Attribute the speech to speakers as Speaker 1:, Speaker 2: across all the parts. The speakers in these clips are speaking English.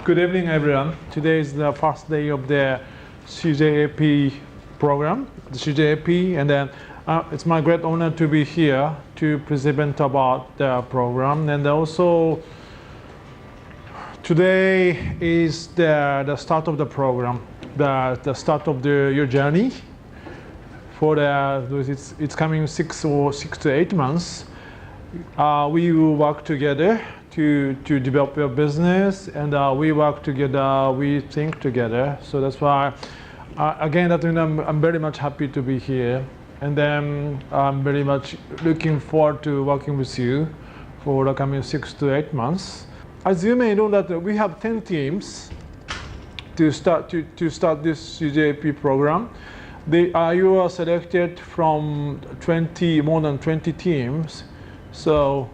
Speaker 1: Good evening, everyone. Today is the first day of the CJAP program, the CJAP, and then it's my great honor to be here to present about the program. And also, today is the start of the program, the start of your journey. For it's coming 6 to 8 months. We will work together to develop your business, and we work together, we think together. So that's why, again, I'm very much happy to be here. And then I'm very much looking forward to working with you for the coming 6 to 8 months. As you may know that we have 10 teams to start this CJAP program. You are selected from more than 20 teams. So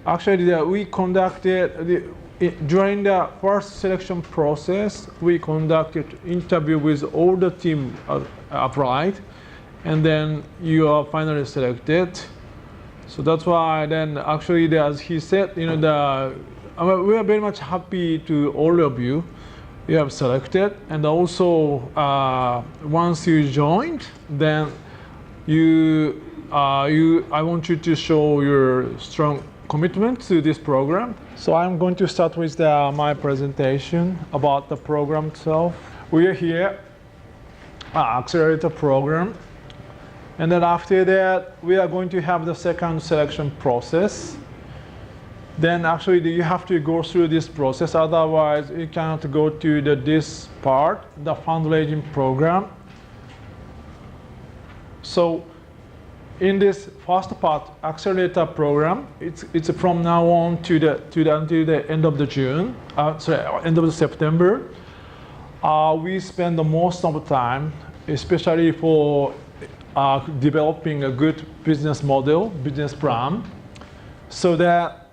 Speaker 1: actually, we conducted, during the first selection process, we conducted interview with all the team applied, and then you are finally selected. So that's why then actually, as he said, we are very much happy to all of you. You have selected, and also once you joined, then I want you to show your strong commitment to this program. So I'm going to start with my presentation about the program itself. We are here, accelerator program, and then after that we are going to have the second selection process. Then actually you have to go through this process, otherwise you cannot go to this part, the fundraising program. So in this first part, accelerator program, it's from now on until the end of June, end of September. We spend the most of the time, especially for developing a good business model, business plan, so that,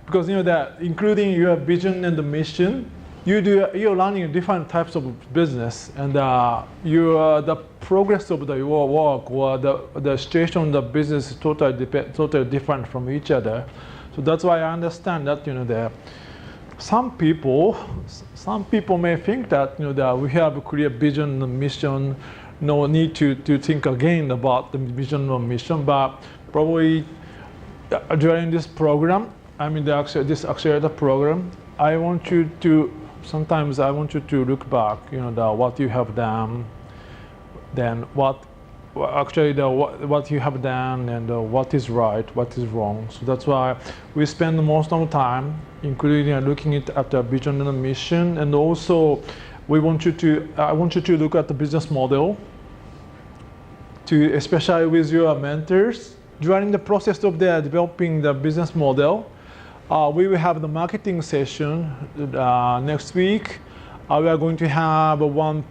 Speaker 1: because that including your vision and the mission, you're learning different types of business, and the progress of your work or the situation of the business is totally different from each other. So that's why I understand that some people may think that that we have a clear vision and mission, no need to think again about the vision or mission. But probably during this program, this accelerator program, sometimes I want you to look back, what you have done, then what you have done, and what is right, what is wrong. So that's why we spend most of the time, including looking at the vision and the mission, and also I want you to look at the business model, especially with your mentors. During the process of developing the business model, we will have the marketing session next week. We are going to have one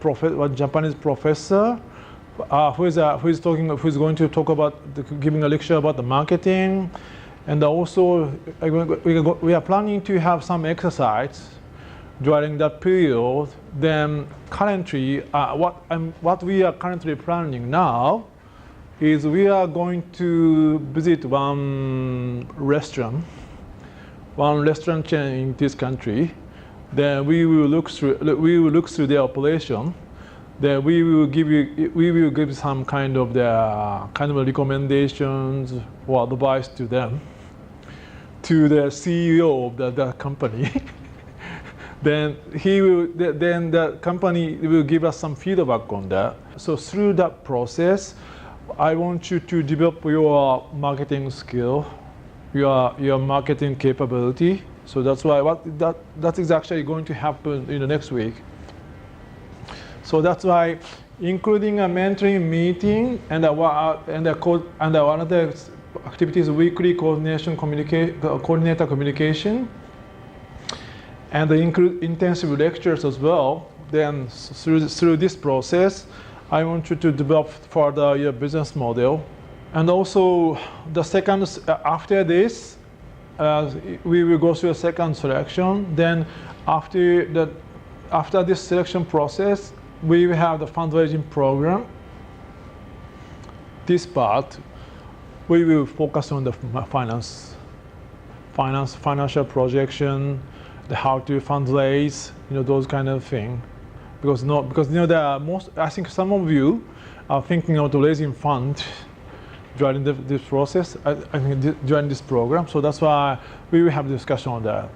Speaker 1: Japanese professor who is going to talk about giving a lecture about the marketing, and also we are planning to have some exercise during that period. Then currently, what we are currently planning now is we are going to visit one restaurant chain in this country. Then we will look through their operation. Then we will give some kind of recommendations or advice to them, to the CEO of the company. Then the company will give us some feedback on that. So through that process, I want you to develop your marketing skill, your marketing capability. So that's why that is actually going to happen in the next week. So that's why, including a mentoring meeting and one of the activities, weekly coordinator communication, and include intensive lectures as well. Then through this process, I want you to develop further your business model. And also, after this, we will go through a second selection. Then after this selection process, we will have the fundraising program. This part, we will focus on the financial projection, the how to fundraise, those kind of thing. Because there are I think some of you are thinking of raising funds during this process, I think during this program. So that's why we will have discussion on that.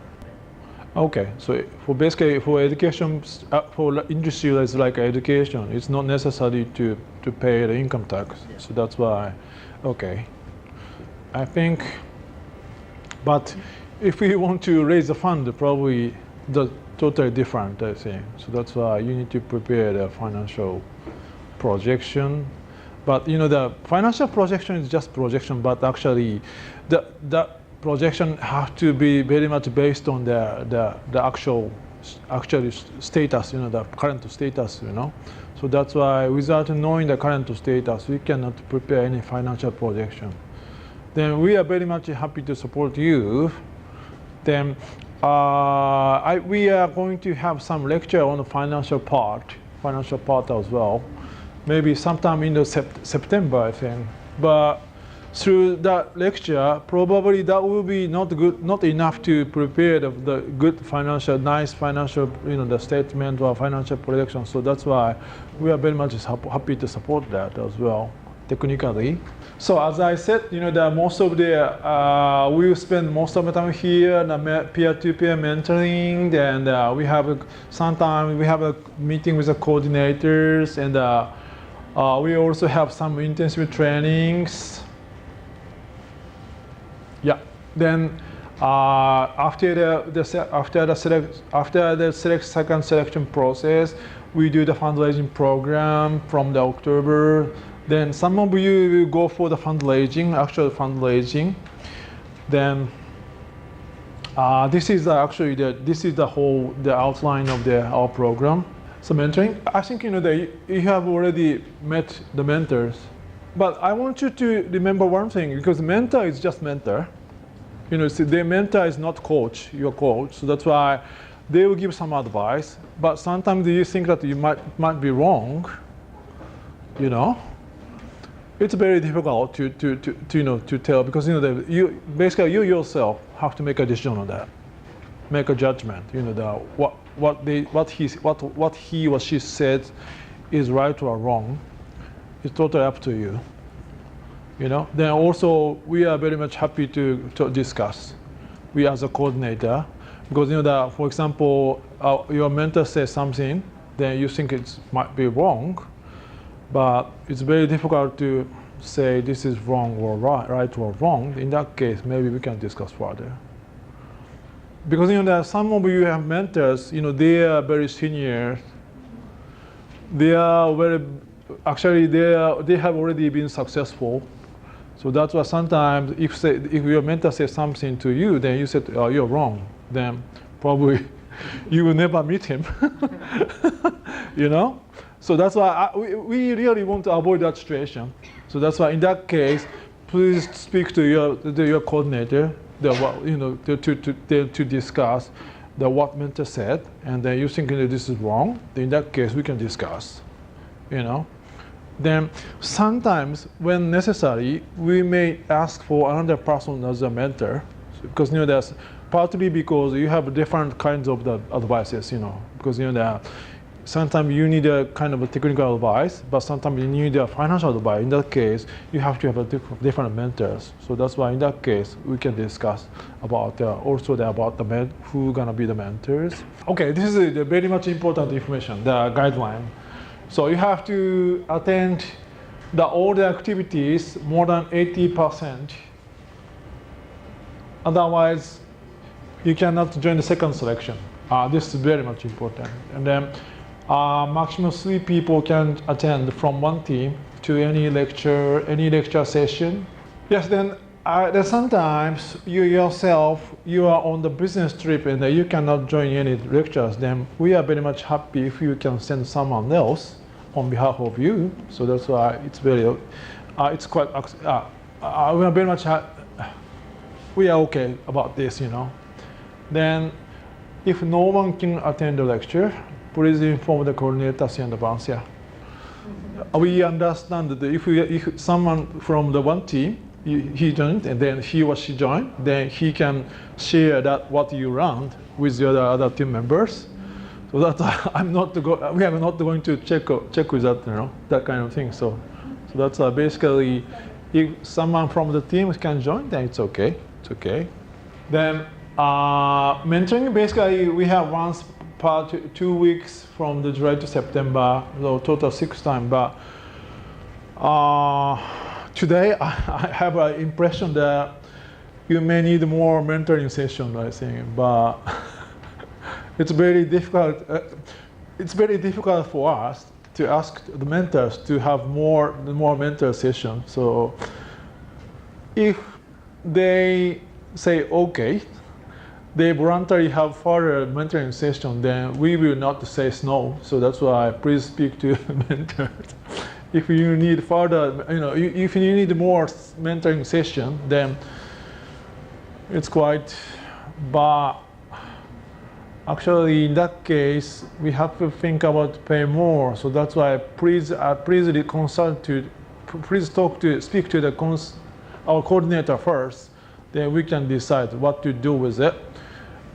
Speaker 1: Okay, so basically for education, for industry that's like education, it's not necessary to pay the income tax. Yeah. So that's why, okay. I think, but if we want to raise a fund, probably the totally different, I think. So that's why you need to prepare the financial projection. But the financial projection is just projection, but actually the projection has to be very much based on the actual status, the current status, So that's why without knowing the current status, we cannot prepare any financial projection. Then we are very much happy to support you. Then we are going to have some lecture on the financial part as well. Maybe sometime in September, I think. But through that lecture, probably that will be not enough to prepare the good financial, nice financial, the statement or financial projection. So that's why we are very much happy to support that as well, technically. So as I said, that most of we will spend most of the time here in the peer-to-peer mentoring, and sometimes we have a meeting with the coordinators, and we also have some intensive trainings. Yeah. Then after the second selection process, we do the fundraising program from the October. Then some of you will go for the actual fundraising. Then this is actually the outline of our program. So mentoring, I think that you have already met the mentors, but I want you to remember one thing, because mentor is just mentor. The mentor is not your coach. So that's why they will give some advice. But sometimes you think that you might be wrong. It's very difficult to tell, because you yourself have to make a decision on that, make a judgment. What he or she said is right or wrong. It's totally up to you. Then also we are very much happy to discuss. We as a coordinator, because for example, your mentor says something, then you think it might be wrong, but it's very difficult to say this is wrong or right or wrong. In that case, maybe we can discuss further. Because some of you have mentors, they are very senior. They are they have already been successful. So that's why sometimes if your mentor says something to you, then you said, oh, you're wrong. Then probably you will never meet him. So that's why we really want to avoid that situation. So that's why in that case, please speak to your coordinator, to discuss what mentor said, and then you think that this is wrong. Then in that case, we can discuss. Then sometimes, when necessary, we may ask for another person as a mentor, because that's partly because you have different kinds of the advices. Because sometimes you need a kind of a technical advice, but sometimes you need a financial advice. In that case, you have to have different mentors. So that's why in that case, we can discuss about who gonna be the mentors. Okay, this is very much important information, the guideline. So you have to attend all the activities more than 80%. Otherwise, you cannot join the second selection. This is very much important. And then maximum 3 people can attend from one team to any lecture session. Yes, then sometimes you yourself, you are on the business trip and you cannot join any lectures. Then we are very much happy if you can send someone else on behalf of you. So that's why it's very, it's quite, we are very much, we are okay about this, Then if no one can attend the lecture, please inform the coordinators in advance. We understand that if someone from the one team he joined, and then he or she joined, then he can share that what you learned with the other team members. So that we are not going to check with that, that kind of thing. So that's basically, if someone from the team can join, then it's okay. It's okay. Then mentoring, basically we have once per 2 weeks from the July to September, so total 6 times. But today I have an impression that you may need more mentoring session, I think, but it's very difficult. It's very difficult for us to ask the mentors to have more mentor sessions. So if they say okay, they voluntarily have further mentoring session, then we will not say no. So that's why please speak to mentors. If you need further, if you need more mentoring session, then it's quite. But actually, in that case, we have to think about pay more. So that's why please speak to our coordinator first. Then we can decide what to do with it.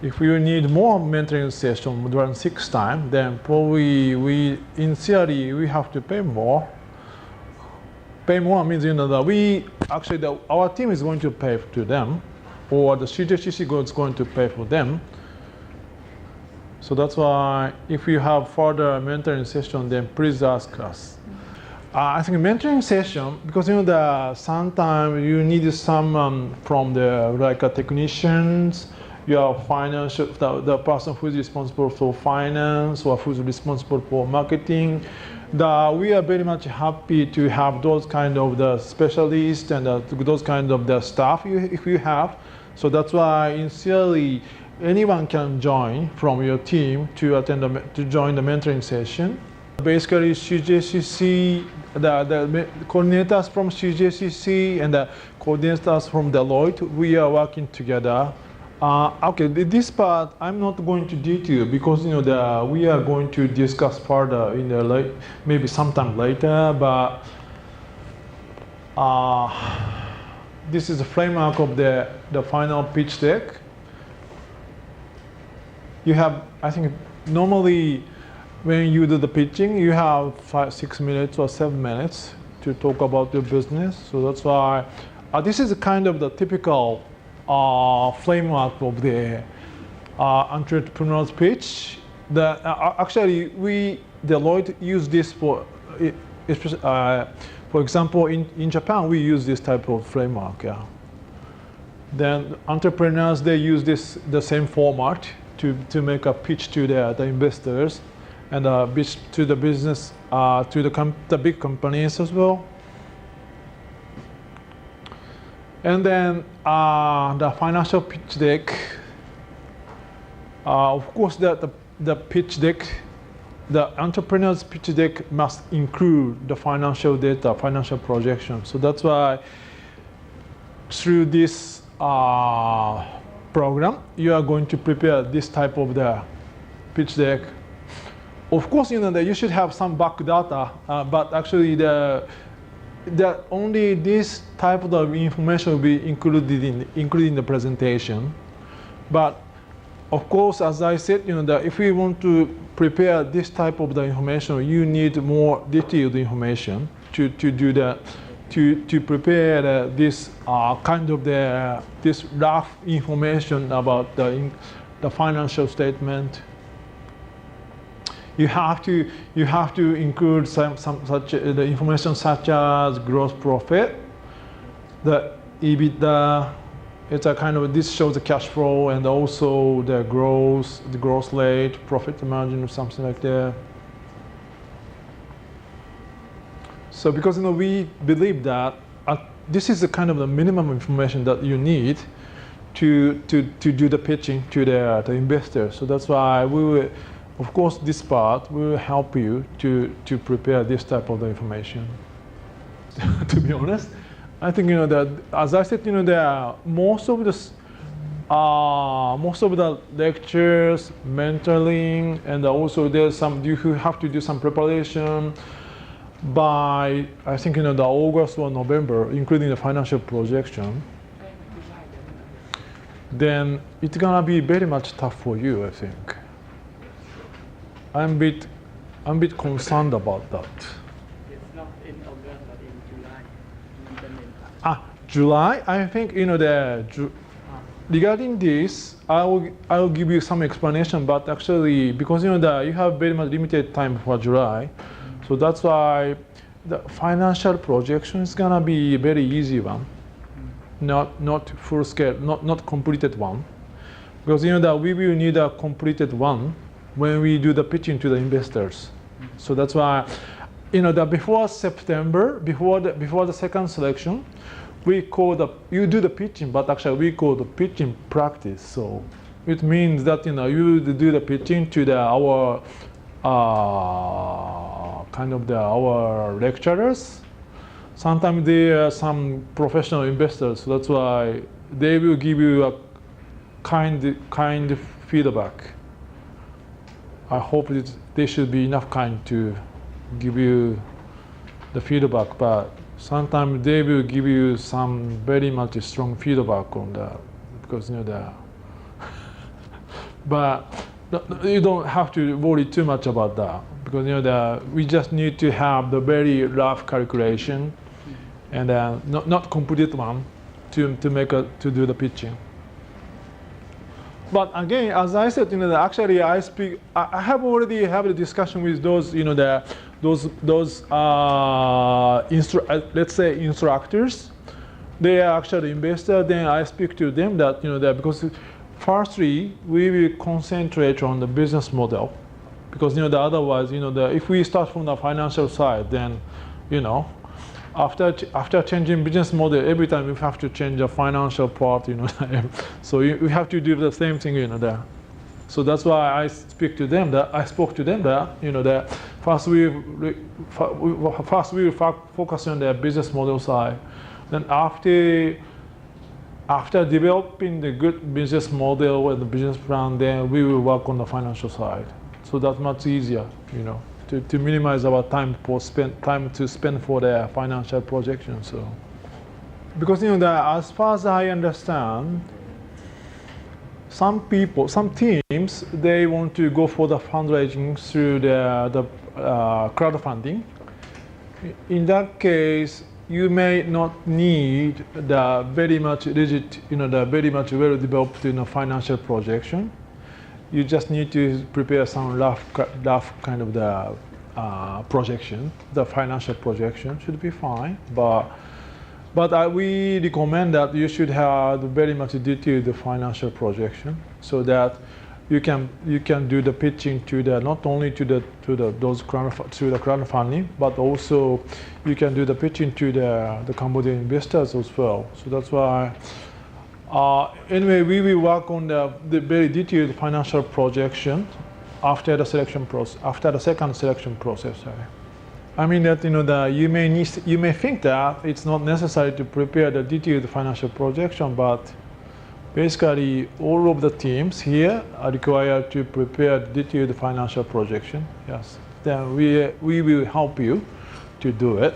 Speaker 1: If you need more mentoring session during 6 times, then probably in theory we have to pay more. Pay more means that our team is going to pay to them, or the CJCC is going to pay for them. So that's why if you have further mentoring session, then please ask us. I think mentoring session, because sometimes you need some from the technicians, your financial, the person who is responsible for finance or who is responsible for marketing. We are very much happy to have those kind of the specialists and those kind of the staff if you have. So that's why in theory, anyone can join from your team to join the mentoring session. Basically, CJCC, the coordinators from CJCC and the coordinators from Deloitte, we are working together. Okay, this part I'm not going to detail because we are going to discuss further in maybe sometime later. But this is the framework of the final pitch deck. You have, I think, normally when you do the pitching, you have 5-6 minutes or 7 minutes to talk about your business. So that's why this is kind of the typical framework of the entrepreneur's pitch. Actually, Deloitte use this for example, in Japan, we use this type of framework. Yeah. Then entrepreneurs, they use the same format to make a pitch to the investors and pitch to the business, to the big companies as well. And then the financial pitch deck. Of course, the pitch deck, the entrepreneur's pitch deck must include the financial data, financial projection. So that's why through this program, you are going to prepare this type of the pitch deck. Of course, that you should have some back data, but actually only this type of information will be included in the presentation. But of course, as I said, that if we want to prepare this type of the information, you need more detailed information to do that, to prepare this kind of this rough information about the financial statement. You have to include some such the information such as gross profit, the EBITDA. It's a kind of, this shows the cash flow and also the growth rate, profit margin or something like that. So because we believe that this is the kind of the minimum information that you need to do the pitching to the investors. So that's why we will, of course, this part will help you to prepare this type of the information. To be honest, I think that, as I said, most of the lectures, mentoring, and also there's you have to do some preparation. by, I think, the August or November, including the financial projection, then it's gonna be very much tough for you, I think. I'm a bit concerned about that.
Speaker 2: It's not in August, but in July.
Speaker 1: July, I think, regarding this, I'll give you some explanation, but actually, because you have very much limited time for July, so that's why the financial projection is gonna be a very easy one, not full scale, not completed one, because that we will need a completed one when we do the pitching to the investors. So that's why, that before September, before the second selection, you do the pitching, but actually we call the pitching practice. So it means that you do the pitching to our our lecturers. Sometimes they are some professional investors, so that's why they will give you a kind feedback. I hope they should be enough kind to give you the feedback, but sometimes they will give you some very much strong feedback on that, because but you don't have to worry too much about that, because we just need to have the very rough calculation and not complete one to do the pitching. But again, as I said, actually I have already had a discussion with those, let's say instructors. They are actually investors. Then I speak to them that, because firstly, we will concentrate on the business model, because, otherwise, if we start from the financial side, then, after changing business model, every time we have to change the financial part, so we have to do the same thing, there. So that's why I spoke to them that, that first we will focus on the business model side. Then after developing the good business model and the business plan, then we will work on the financial side. So that's much easier, to minimize our time to spend for the financial projection. So, because as far as I understand, some teams, they want to go for the fundraising through the crowdfunding. In that case, you may not need the very much rigid, the very much well-developed financial projection. You just need to prepare some rough kind of the projection. The financial projection should be fine, but we recommend that you should have very much detailed financial projection, so that you can do the pitching to not only to the crowdfunding, but also you can do the pitching to the Cambodian investors as well. So that's why. Anyway, we will work on the very detailed financial projection after the second selection process. I mean that you may think that it's not necessary to prepare the detailed financial projection, but basically all of the teams here are required to prepare detailed financial projection. Yes, then we will help you to do it.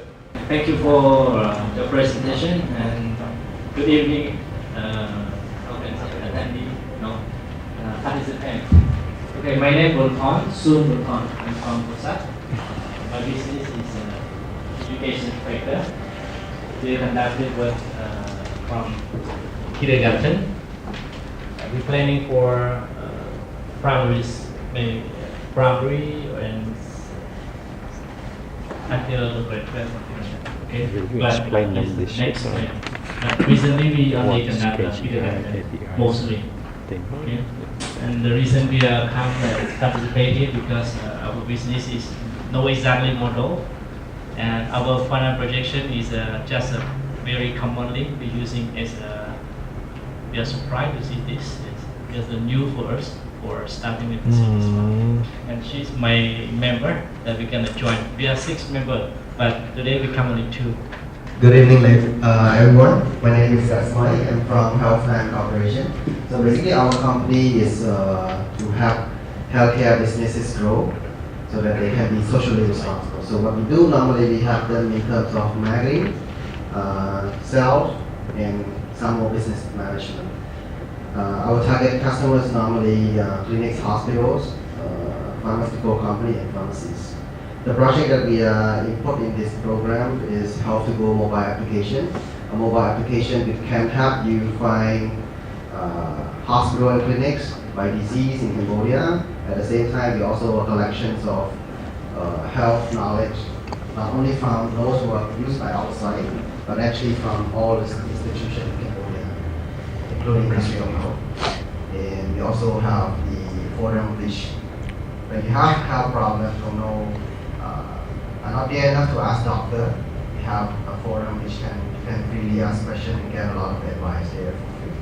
Speaker 3: Thank you for the presentation, and good evening. Participants. Okay, my name is Bulton, Soon Bulton. I'm from Busan. My business is education sector. We conducted work from kindergarten. We're planning for primary and until the grade 12. Okay, but
Speaker 4: explain them this.
Speaker 3: Recently we only conduct kindergarten mostly. Okay. And the reason we are participating because our business is know exactly model, and our final projection is just a very commonly we using as we are surprised to see this. It's just new for us for starting with this business. And she's my member that we can join. We are 6 members, but today we come only 2.
Speaker 5: Good evening, everyone. My name is Sasmai. I'm from Health Plan Corporation. So basically, our company is to help healthcare businesses grow. so that they can be socially responsible. So what we do normally, we have them in terms of marketing, sales, and some more business management. Our target customers normally clinics, hospitals, pharmaceutical company, and pharmacies. The project that we input in this program is Health to Go mobile application. A mobile application that can help you find hospital and clinics by disease in Cambodia. At the same time, we also have collections of health knowledge, not only from those who are used by outside, but actually from all the institutions in Cambodia, including Ministry of Health. And we also have the forum which, when you have health problems, don't know, are not there enough to ask doctor, we have a forum which can freely ask questions and get a lot of advice there for free.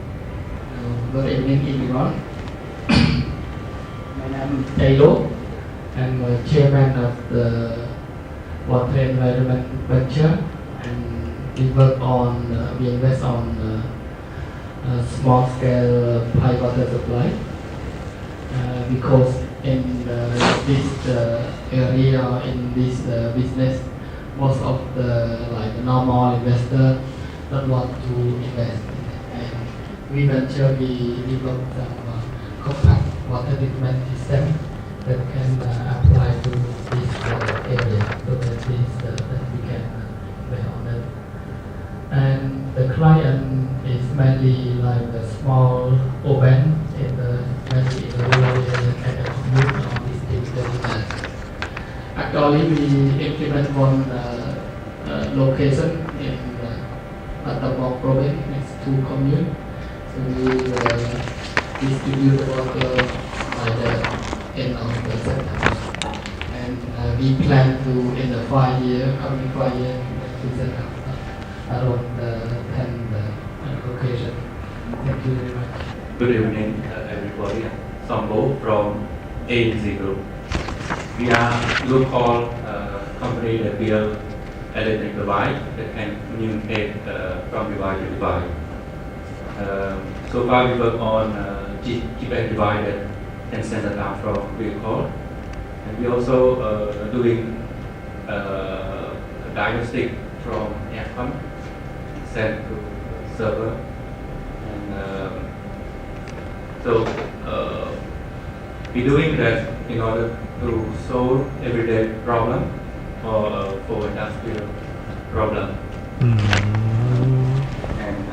Speaker 4: Good evening, everyone. My name is Taylor. I'm a chairman of the Water Environment Venture, and we work on, we invest on small scale pipe water supply because in this area, in this business, most of the normal investor don't want to invest. And we venture, we develop some compact water treatment system that can apply to this area, so that we can invest on it. And the client is mainly like a small urban in the mainly in the rural area and the commune on this digital. Actually, we implement one location in Battambang province next to commune. So we distribute the water by the end of the September. And we plan to, in the coming 5 years, to set up around 10 location. Thank you very much.
Speaker 6: Good evening, everybody. Sambo from ANC Group. We are local company that build electric device that can communicate from device to device. So far we work on GPS device that can send data from vehicle, and we also doing diagnostic from air pump sent to server, and so we're doing that in order to solve everyday problem or for industrial problem. And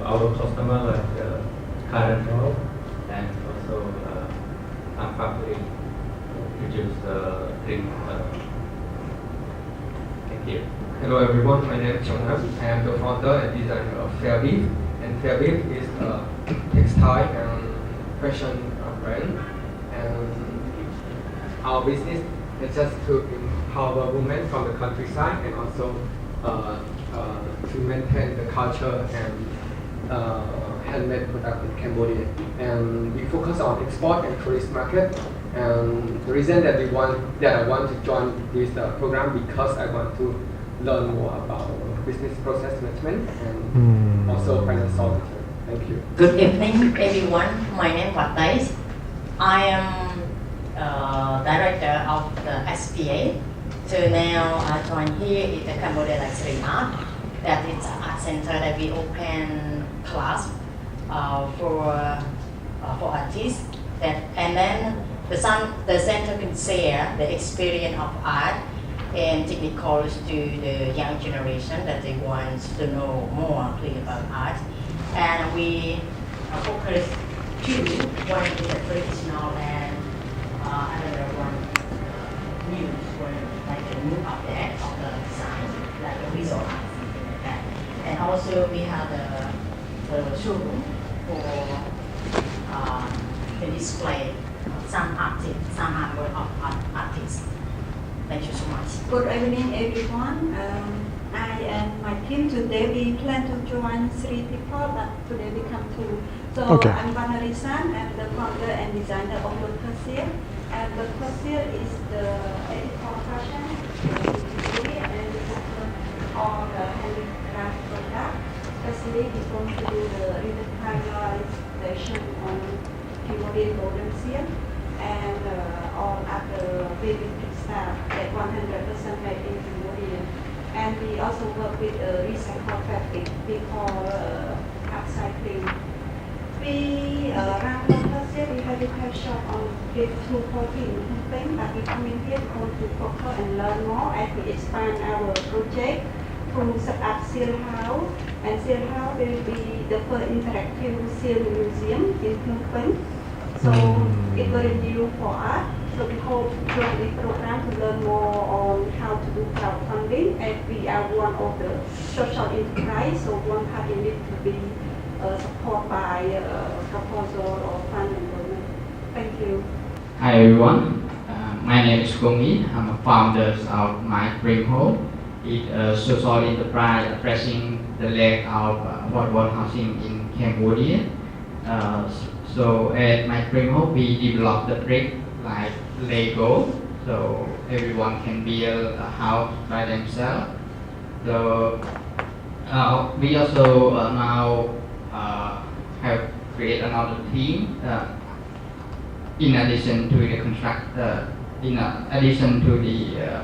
Speaker 6: our customer like current role and also some factory produce thing. Thank you.
Speaker 7: Hello everyone, my name is Chongham. I am the founder and designer of Fairbeef, and Fairbeef is a textile and fashion brand. And our business is just to empower women from the countryside and also to maintain the culture and handmade product in Cambodia. And we focus on export and tourist market. And the reason that I want to join this program because I want to learn more about business process management and also financial management. Thank you.
Speaker 8: Good evening, everyone. My name is Watais. I am director of the SPA. So now I joined here in the Cambodia Luxury Art. That is an art center that we open class for artists. And then the center can share the experience of art and technicals to the young generation that they want to know more clearly about art. And we focus two, one is the traditional and another one new, like the new update of the design, like the visual art, something like that. And also we have the showroom for the display some artists, some artwork of artists. Thank you so much.
Speaker 9: Good evening, everyone. I and my team today we plan to join 3 people, but today we come 2. So
Speaker 1: Okay.
Speaker 9: I'm Vanna Risan. I'm the founder and designer of Lotus Seal. And Lotus Seal is the ethical fashion and all the handicraft product. Especially we want to do the revitalization on Cambodian golden seal and all other baby staff that 100% made in Cambodia. And we also work with recycled fabric we call upcycling. We run last year we had a pet shop on Gate 214 in Phnom Penh, but we come in here to focus and learn more as we expand our project to set up Seal House. And Seal House will be the first interactive seal museum in Phnom Penh. So it's very new for us. So we hope through this program to learn more on how to do crowdfunding, and we are one of the social enterprise. So one part in it to be supported by proposal or fund and donation. Thank you.
Speaker 4: Hi everyone, my name is Kuong Yin. I'm a founder of My Dream Home. It's a social enterprise addressing the lack of affordable housing in Cambodia. So at My Dream Home, we develop the brick like Lego, so everyone can build a house by themselves. So we also now have created another team in addition to the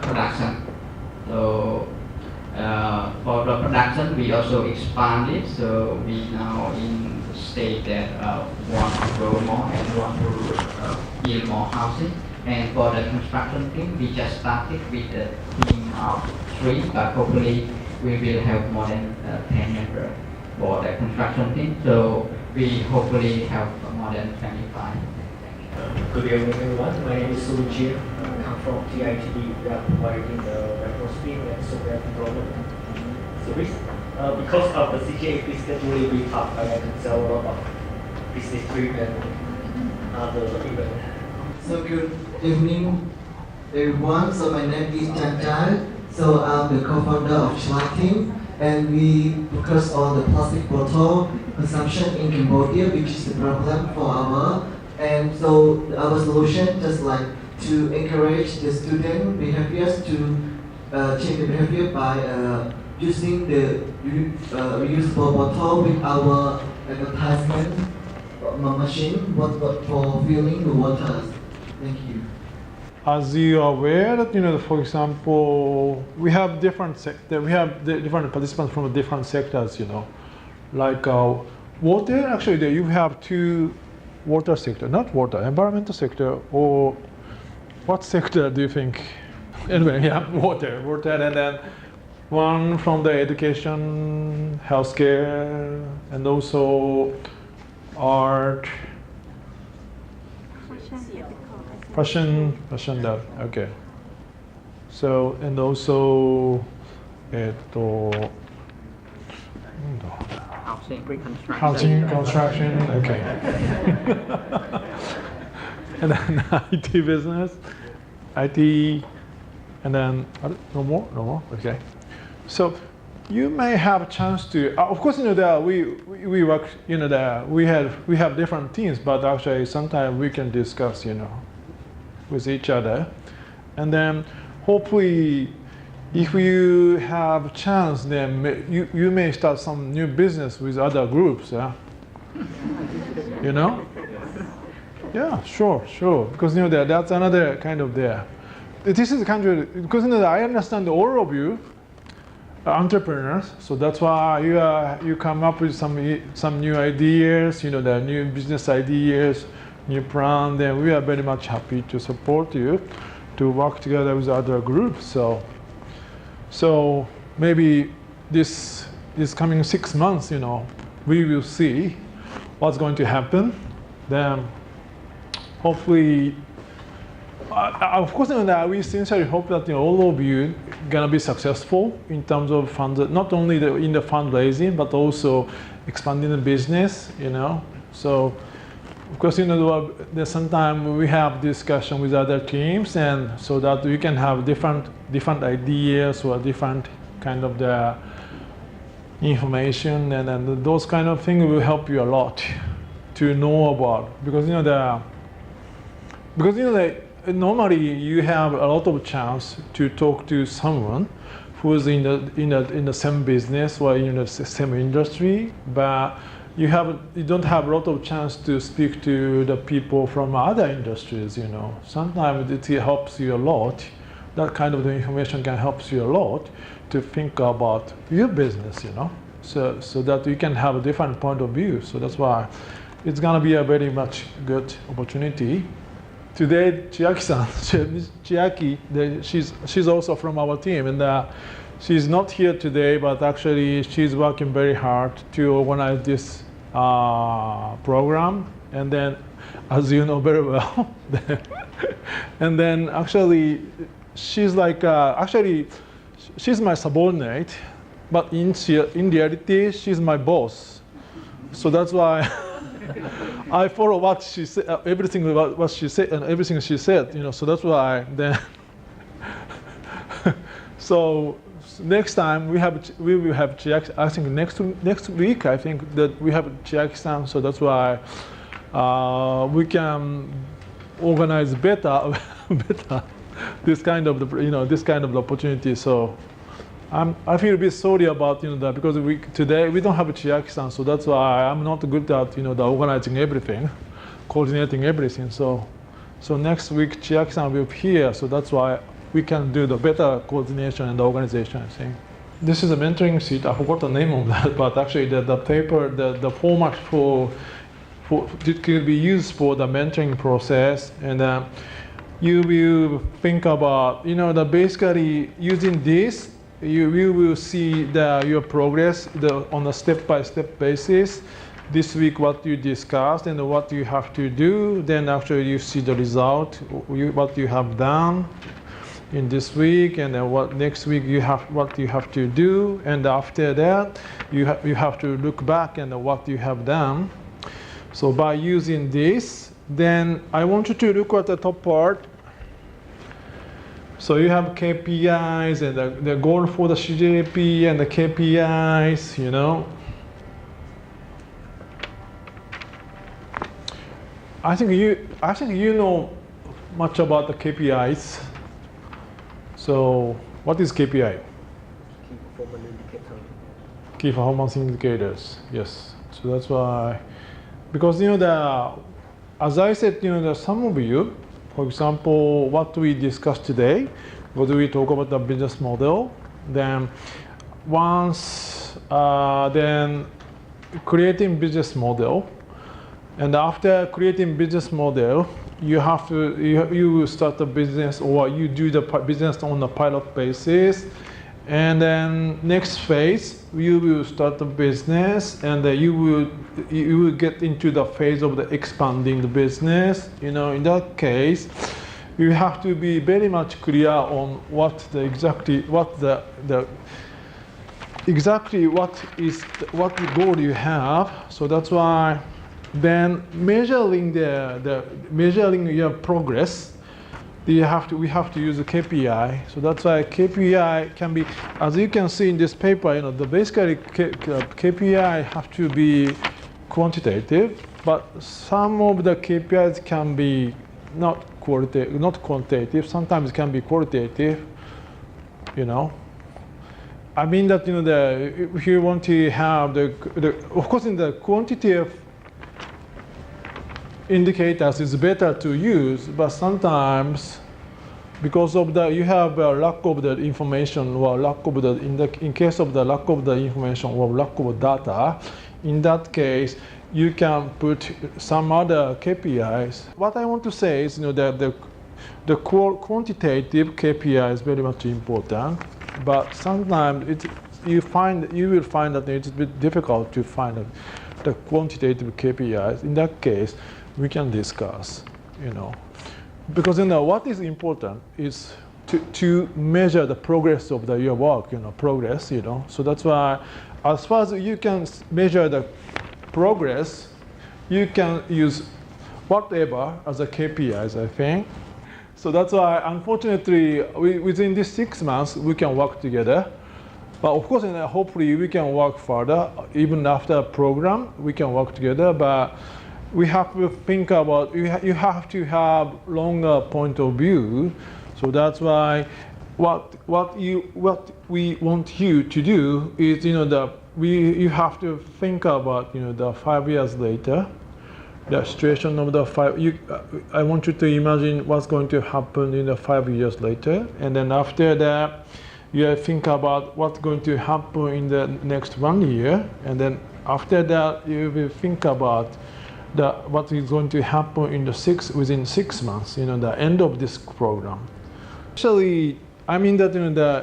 Speaker 4: production. So for the production, we also expanded. So we now in the state that want to grow more and want to build more housing. And for the construction team, we just started with a team of 3, but hopefully we will have more than 10 members for the construction team. So we hopefully have more than 25.
Speaker 10: Good evening, everyone. My name is Sulu Jir. I come from TITD. We are providing the retro stream and software development service. Because of the CJA scheduling being tough, I had to sell a lot of business trip and other events.
Speaker 11: So good evening, everyone. So my name is Chan Chai. So I'm the co-founder of Chlating, and we focus on the plastic bottle consumption in Cambodia, which is the problem for our. And so our solution just like to encourage the student behaviors to change the behavior by using the reusable bottle with our advertisement machine for filling the waters. Thank you.
Speaker 1: As you are aware that, for example, we have different different participants from different sectors, like water. Actually, you have 2 water sector, not water, environmental sector, or what sector do you think? Anyway, yeah, water, and then one from the education, healthcare, and also art, fashion, that, okay. So, and also, housing construction, okay. And then IT business, IT, and then no more, okay. So you may have a chance to, of course, that we work, that we have different teams, but actually sometimes we can discuss, with each other, and then hopefully, if you have a chance, then you may start some new business with other groups, yeah? Yeah, sure. Because that's another kind of there. This is the country, because I understand all of you are entrepreneurs, so that's why you come up with some new ideas, the new business ideas, new plan. Then we are very much happy to support you to work together with other groups. So maybe this coming 6 months, we will see what's going to happen. Then hopefully, of course, we sincerely hope that all of you gonna be successful in terms of funds, not only in the fundraising, but also expanding the business. So of course, there's sometimes we have discussion with other teams, and so that we can have different ideas or different kind of the information, and then those kind of things will help you a lot to know about, because normally you have a lot of chance to talk to someone who's in the same business or in the same industry, but you don't have a lot of chance to speak to the people from other industries, you know. Sometimes it helps you a lot. That kind of the information can help you a lot to think about your business, you know, so that you can have a different point of view. So that's why it's gonna be a very much good opportunity. Today, Chiaki-san, she's also from our team, and she's not here today, but actually she's working very hard to organize this program. And then, as you know very well, and then actually she's like, she's my subordinate, but in reality, she's my boss. So that's why I follow what she said, everything what she said, and everything she said, you know. So that's why then. So next time we will have Chiaki. I think next week I think that we have Chiaki-san. So that's why we can organize better this kind of this kind of opportunity. So I feel a bit sorry about that, because today we don't have a Chiaki-san, so that's why I'm not good at the organizing everything, coordinating everything. So next week Chiaki-san will be here, so that's why we can do the better coordination and the organization, I think. This is a mentoring sheet. I forgot the name of that, but actually the paper, the format for it could be used for the mentoring process, and you will think about basically using this. You will see your progress on a step-by-step basis. This week, what you discussed and what you have to do. Then actually you see the result, what you have done in this week, and then what next week what you have to do. And after that, you have to look back and what you have done. So by using this, then I want you to look at the top part. So you have KPIs and the goal for the CJP and the KPIs, I think you know much about the KPIs. So what is KPI?
Speaker 10: Key performance indicator.
Speaker 1: Key performance indicators. Yes. So that's why, because as I said, some of you. For example, what we discussed today, because we talk about the business model, then then creating business model, and after creating business model, you will start the business, or you do the business on a pilot basis, and then next phase you will start the business, and you will get into the phase of the expanding the business. In that case, you have to be very much clear on what goal you have. So that's why then measuring measuring your progress, we have to use a KPI. So that's why KPI can be, as you can see in this paper, basically KPI have to be quantitative, but some of the KPIs can be not quantitative. Sometimes it can be qualitative. I mean that if you want to have of course in the quantitative indicators is better to use, but sometimes because of you have a lack of the information, or lack of in case of the lack of the information or lack of data, in that case you can put some other KPIs. What I want to say is that the quantitative KPI is very much important, but sometimes you will find that it's a bit difficult to find the quantitative KPIs. In that case, we can discuss, because what is important is to measure the progress of your work, progress, So that's why, as far as you can measure the progress, you can use whatever as a KPIs, I think. So that's why, unfortunately, within these 6 months, we can work together. But of course, hopefully, we can work further. Even after a program, we can work together. But we have to think about, you have to have longer point of view. So that's why what we want you to do is, you have to think about, the 5 years later, the situation of the I want you to imagine what's going to happen in the 5 years later, and then after that, you think about what's going to happen in the next 1 year, and then after that, you will think about what is going to happen in within 6 months, the end of this program. Actually, I mean that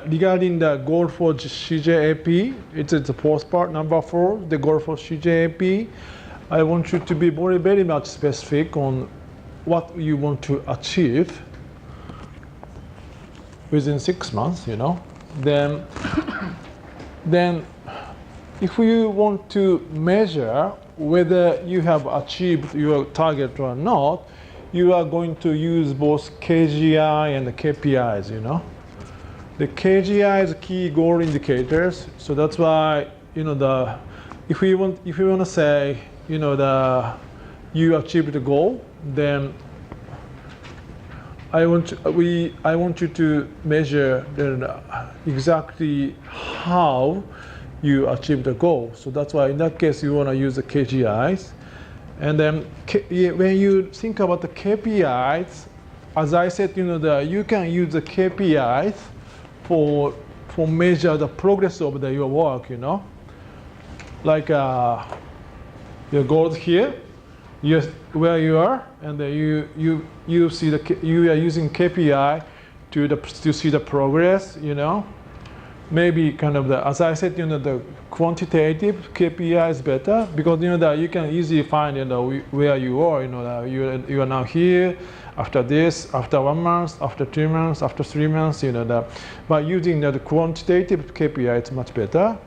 Speaker 1: regarding the goal for CJAP, it's the fourth part, number 4, the goal for CJAP. I want you to be very, very much specific on what you want to achieve within 6 months, Then if you want to measure whether you have achieved your target or not, you are going to use both KGI and the KPIs, The KGI is key goal indicators, so that's why, if we want to say, you achieved the goal, then I want you to measure exactly how you achieve the goal. So that's why in that case you want to use the KGIs. And then when you think about the KPIs, as I said, you can use the KPIs for measure the progress of your work, Like your goals here, where you are, and then you see you are using KPI to see the progress, Maybe kind of as I said, the quantitative KPI is better because that you can easily find where you are. You are now here, after this, after 1 month, after 2 months, after 3 months. But using the quantitative KPI, it's much better.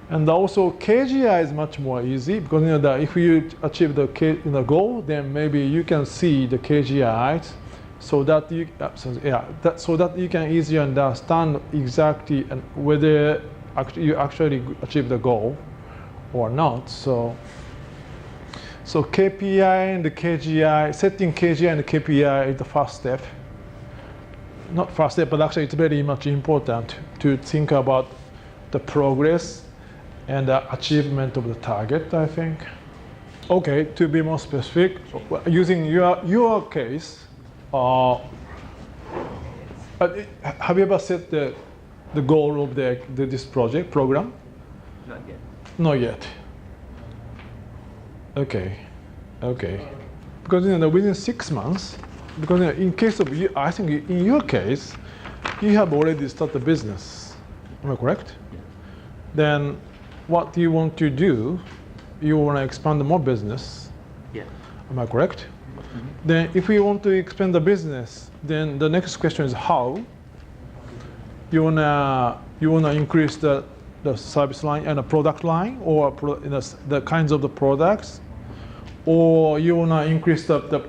Speaker 1: And also KGI is much more easy because that if you achieve the goal, then maybe you can see the KGIs. So that you can easily understand exactly whether you actually achieve the goal or not. So KPI and the KGI, setting KGI and the KPI is the first step. Not first step, but actually it's very much important to think about the progress and the achievement of the target, I think. Okay, to be more specific, using your case, have you ever set the goal of this program?
Speaker 6: Not yet.
Speaker 1: Not yet. Okay. Because within 6 months, because in case of you, I think in your case, you have already started the business. Am I correct?
Speaker 6: Yeah.
Speaker 1: Then, what you want to do, you want to expand more business.
Speaker 6: Yeah.
Speaker 1: Am I correct? Then if we want to expand the business, then the next question is how. You wanna increase the service line and the product line, or the kinds of the products, or you wanna increase the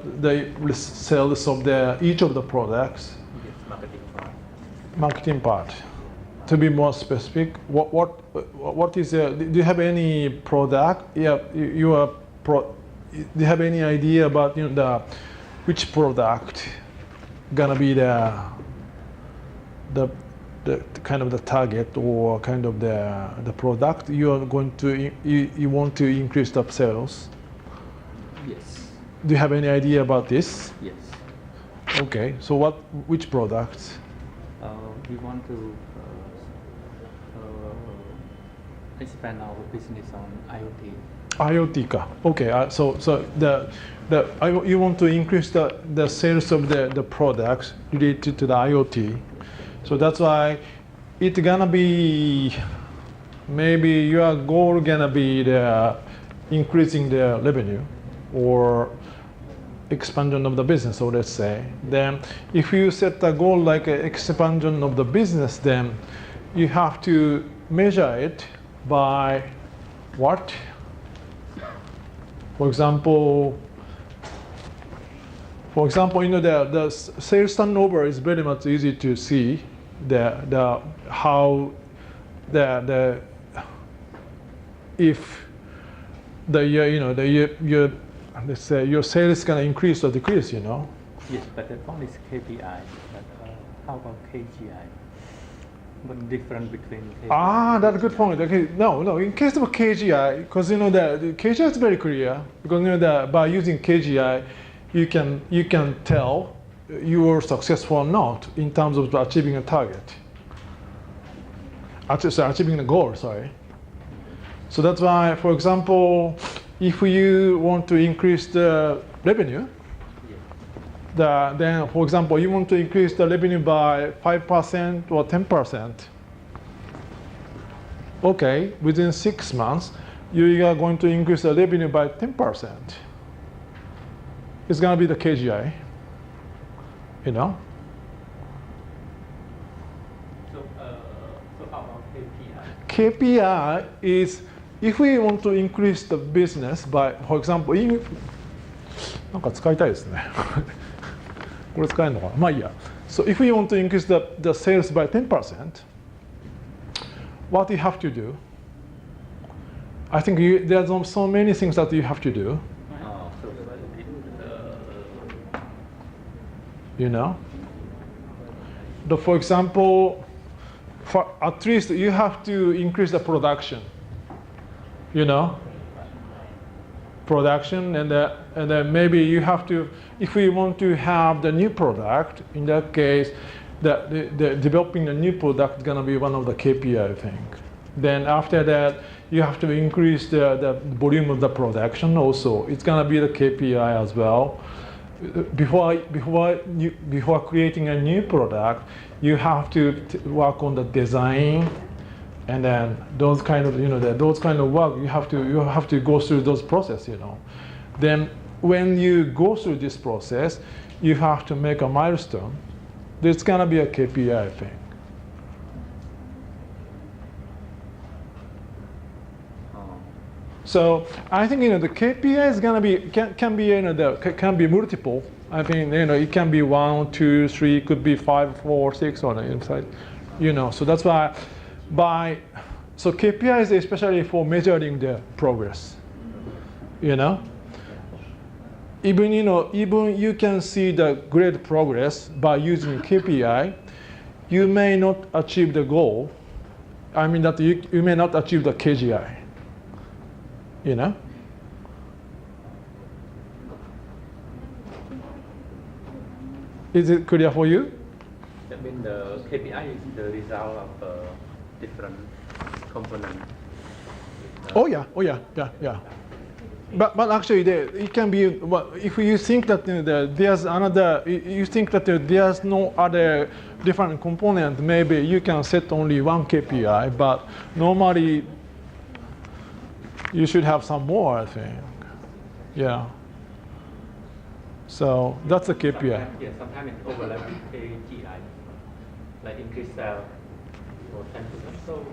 Speaker 1: sales of each of the products.
Speaker 6: Yes,
Speaker 1: marketing part. To be more specific, what is do you have any product? Yeah, do you have any idea about which product gonna be the kind of the target or kind of the product you are going to you want to increase the sales?
Speaker 6: Yes.
Speaker 1: Do you have any idea about this?
Speaker 6: Yes.
Speaker 1: Okay, so which products?
Speaker 6: We want to expand our business on IoT.
Speaker 1: IoT ka. Okay, so you want to increase the sales of the products related to the IoT. So that's why it's gonna be, maybe your goal gonna be increasing the revenue or expansion of the business, so let's say. Then if you set a goal like expansion of the business, then you have to measure it by what? For example, the sales turnover is very much easy to see. If let's say your sales is gonna increase or decrease,
Speaker 6: Yes, but that one is KPI. But How about KGI? What difference between KGI?
Speaker 1: Ah, that's a good point. Okay, no. In case of KGI, because you know the KGI is very clear. Because you know that by using KGI, you can tell you are successful or not in terms of achieving a target. Achieving the goal. Sorry. So that's why, for example, if you want to increase the revenue, then, for example, you want to increase the revenue by 5% or 10%. Okay, within 6 months, you are going to increase the revenue by 10%. It's going to be the KGI, you know?
Speaker 6: So how about KPI?
Speaker 1: KPI is if we want to increase the business by, for example, なんか使いたいですね。これ使えるのかな？まあいいや。So if we want to increase the sales by 10%, what you have to do? I think there's so many things that you have to do. You know? For example, at least you have to increase the production. You know? Production, and then maybe you have to, if we want to have the new product, in that case, the developing a new product is going to be one of the KPI, I think. Then after that, you have to increase the volume of the production also. It's going to be the KPI as well. Before creating a new product, you have to work on the design. And then those kind of work you have to go through those process, you know. Then when you go through this process, you have to make a milestone. There's gonna be a KPI, I think. So I think the KPI is gonna be can be multiple. I think it can be 1, 2, 3, could be 5, 4, 6 on the inside, you know. So that's why. So KPI is especially for measuring the progress, you know. Even you can see the great progress by using KPI, you may not achieve the goal. I mean that you may not achieve the KGI, you know. Is it clear for you?
Speaker 6: That means the KPI is the result of different components.
Speaker 1: Oh yeah. But actually, it can be. If you think that there's another, you think that there's no other different component, maybe you can set only one KPI. But normally, you should have some more, I think. Yeah. So that's a KPI.
Speaker 6: Sometimes it overlaps with KGI, like increase sales for 10%. So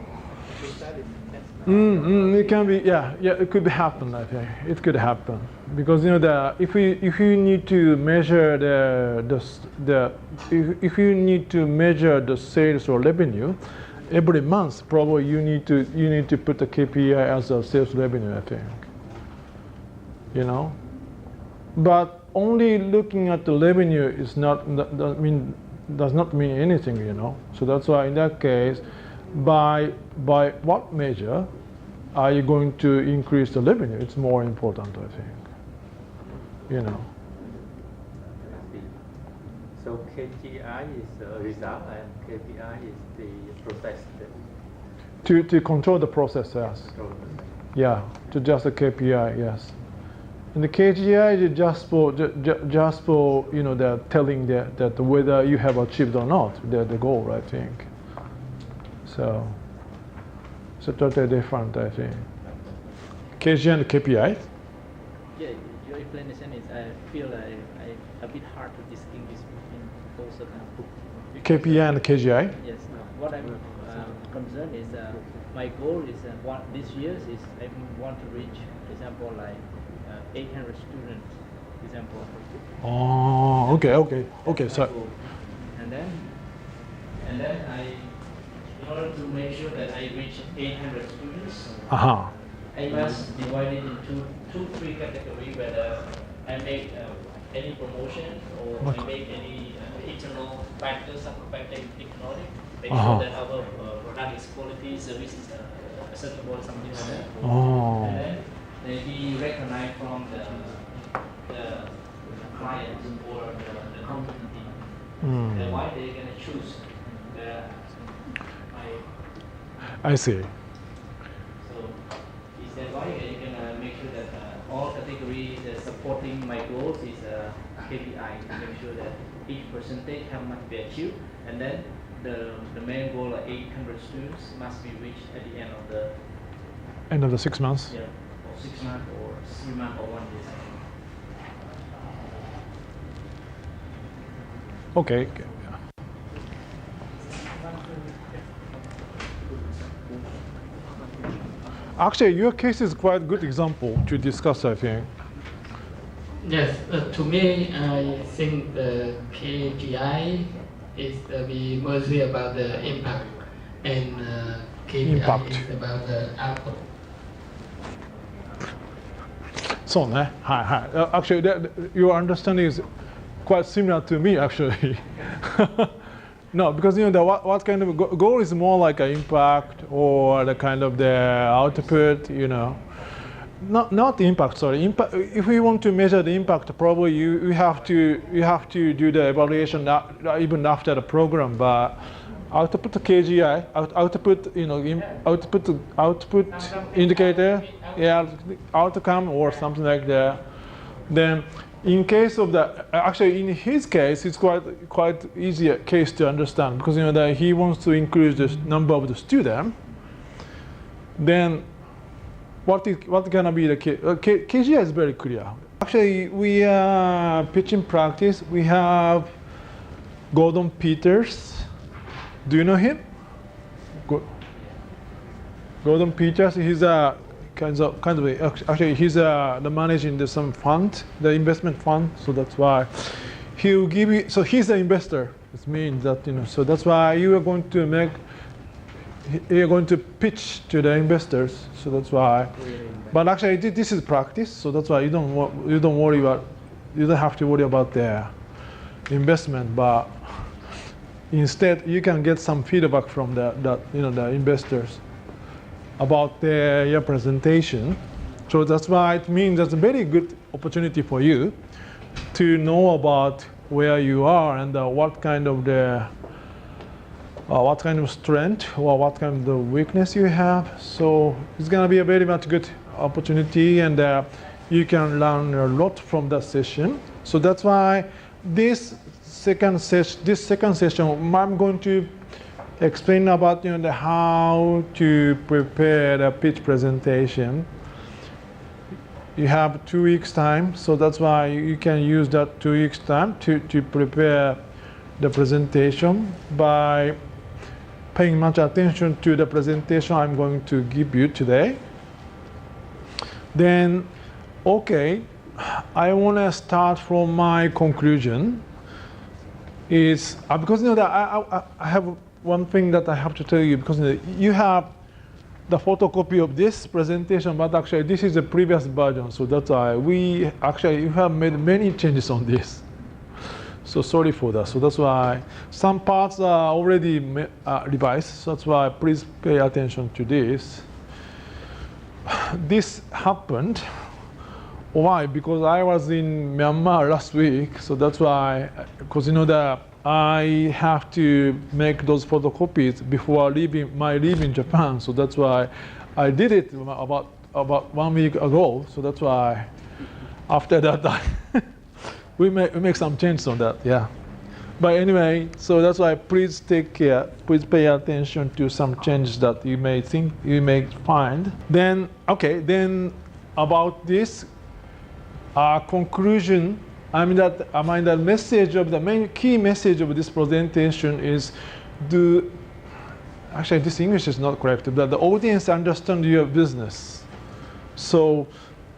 Speaker 1: it can be, it could happen. I think it could happen because if you need to measure if you need to measure the sales or revenue every month, probably you need to put the KPI as a sales revenue, I think. You know, but only looking at the revenue is does not mean anything, you know. So that's why in that case, by what measure are you going to increase the revenue? It's more important, I think. You know.
Speaker 6: So KGI is the result, and KPI is the process.
Speaker 1: To control the process, yes. Yeah, to just the KPI, yes. And the KGI is just for the telling that whether you have achieved or not the goal, I think. So totally different, I think. KGI and KPI.
Speaker 2: Yeah, your explanation is I feel like a bit hard to distinguish between both of them.
Speaker 1: KPI and KGI.
Speaker 2: Yes. What I'm concerned is my goal is this year is I want to reach, for example, like 800 students, for example.
Speaker 1: Oh, okay. So.
Speaker 2: And then in order to make sure that I reach 800 students, I must divide it into 2-3 categories. Whether I make
Speaker 3: any promotion or make any internal factors, some factor in technology, make sure that our product is quality, service is acceptable, something like that. And then maybe recognize from the clients or the company team. Then why they're gonna choose
Speaker 1: I see.
Speaker 3: So is that why you can make sure that all categories supporting my goals is KPI to make sure that each percentage how much we achieve, and then the main goal of 800 students must be reached at the end of the
Speaker 1: 6 months.
Speaker 3: Yeah, or 6 months or 3 months or 1 year.
Speaker 1: Okay. Actually, your case is quite a good example to discuss, I think.
Speaker 4: Yes, to me, I think the KGI is be mostly about the impact, and KPI is about the output.
Speaker 1: So, actually, your understanding is quite similar to me, actually. No, because what kind of goal is more like an impact or the kind of the output, not the impact. Sorry, impact. If we want to measure the impact, probably you have to do the evaluation even after the program. But output KGI, output indicator, outcome or something like that. Then, in case of actually in his case, it's quite easier case to understand because that he wants to increase the number of the student. Then, what gonna be the KGI is very clear. Actually, we are pitching practice. We have Gordon Peters. Do you know him? Gordon Peters. He's a actually he's the managing some fund, the investment fund. So that's why he'll give you. So he's the investor. It means that So that's why you are going to pitch to the investors. So that's why. But actually, this is practice. So that's why you don't have to worry about the investment. But instead, you can get some feedback from the investors about your presentation. So that's why it means that's a very good opportunity for you to know about where you are and what kind of strength or what kind of weakness you have. So it's going to be a very much good opportunity, and you can learn a lot from that session. So that's why this second session, I'm going to explain about how to prepare a pitch presentation. You have 2 weeks time, so that's why you can use that 2 weeks time to prepare the presentation by paying much attention to the presentation I'm going to give you today. Then, okay, I want to start from my conclusion. Is because that I have one thing that I have to tell you, because you have the photocopy of this presentation, but actually this is the previous version. So that's why you have made many changes on this. So sorry for that. So that's why some parts are already revised. So that's why please pay attention to this. This happened. Why? Because I was in Myanmar last week. So that's why, because that I have to make those photocopies before leaving Japan. So that's why I did it about 1 week ago. So that's why after that we make some changes on that. Yeah. But anyway, so that's why please take care. Please pay attention to some changes that you may find. Then then about this conclusion. The message of the main key message of this presentation is actually this English is not correct, that the audience understand your business. So